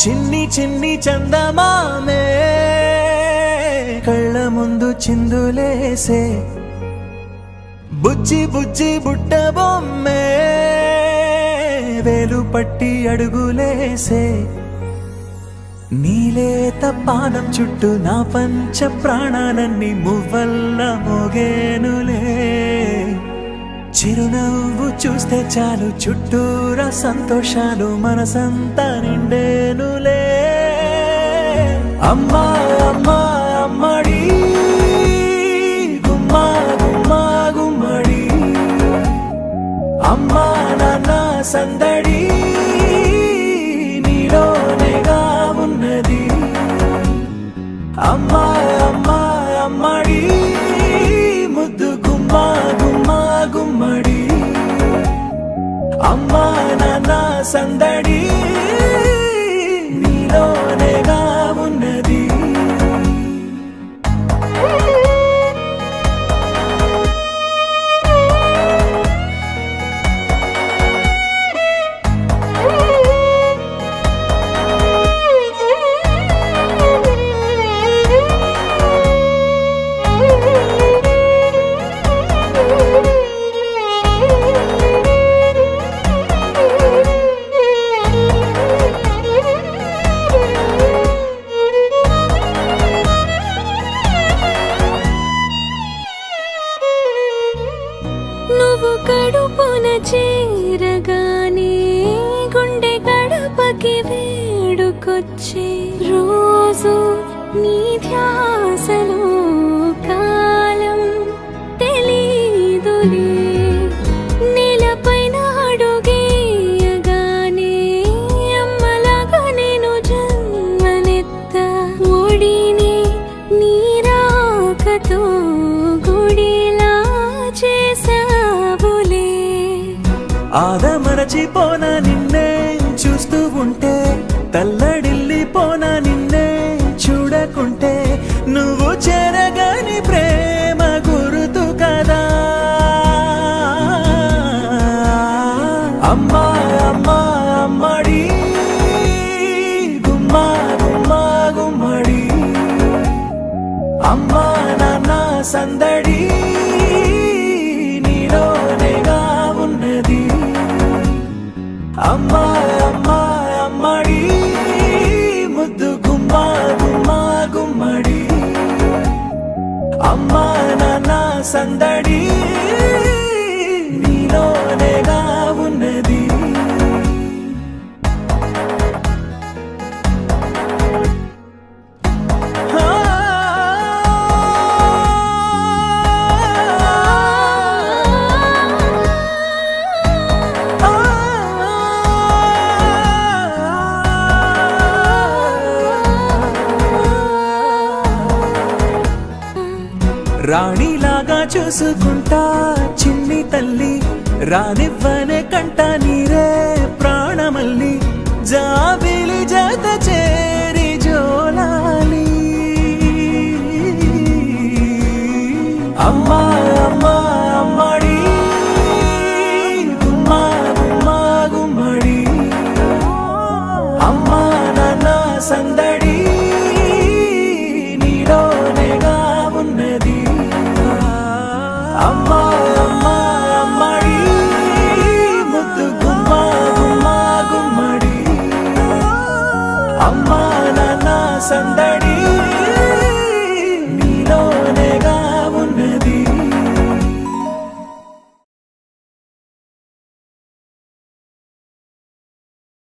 చిన్ని చిన్ని చందమామే కళ్ళ ముందు చిందులేసే బుజ్జి బుజ్జి బుట్ట బొమ్మే వేలు పట్టి అడుగులేసే నీలేత పానం చుట్టూ నా పంచ ప్రాణాలన్నీ మువ్వల్ల మోగేనులే చిరునవ్వు చూస్తే చాలు చుట్టూరా సంతోషాలు మనసంతా నిండేనులే అమ్మా అమ్మా అమ్మడి గుమ్మా గుమ్మా గుమ్మడి అమ్మా నాన్న సందడి నీలోనేగా ఉన్నది అమ్మా అమ్మా అమ్మడి ముద్దు గుమ్మా గుమ్మా గుమ్మడి అమ్మా నాన్న సందడి నీలోనేగా ఉన్నది నువ్వు కడుపున చేరగానే గుండె గడపకి వేడుకొచ్చే రోజు నీ ధ్యాసలో కాలం తెలీదులే నేలపైన అడుగేయగానే అమ్మలాగా నేను జన్మనెత్త ఒడిని నీరాకతో గుడిలా చేసావులే ఆదమరచిపోనా నిన్నే చూస్తూ ఉంటే తల్లడిల్లిపోనా నిన్నే చూడకుంటే నువ్వు చెరగని ప్రేమ గురుతు కదా అమ్మా అమ్మా అమ్మడి గుమ్మా గుమ్మా గుమ్మడి అమ్మా నాన్న సందడి నీలోనేగా ఉన్నది అమ్మా అమ్మా అమ్మడి ముద్దు గుమ్మా గుమ్మా గుమ్మడి అమ్మా నాన్న సందడి నీలోనేగా ఉన్నది రాణిలాగా చూసుకుంటా చిన్ని తల్లి రానివ్వనే కంట నీరే ప్రాణమల్లి జాబిలి జత చేరి జోలాలి అమ్మా అమ్మా అమ్మడి గుమ్మా గుమ్మా గుమ్మడి అమ్మా నాన్న సందడి నీలోనేగా ఉన్నది అమ్మా అమ్మా అమ్మడి ముద్దు గుమ్మా గుమ్మా గుమ్మడి అమ్మా నాన్న సందడి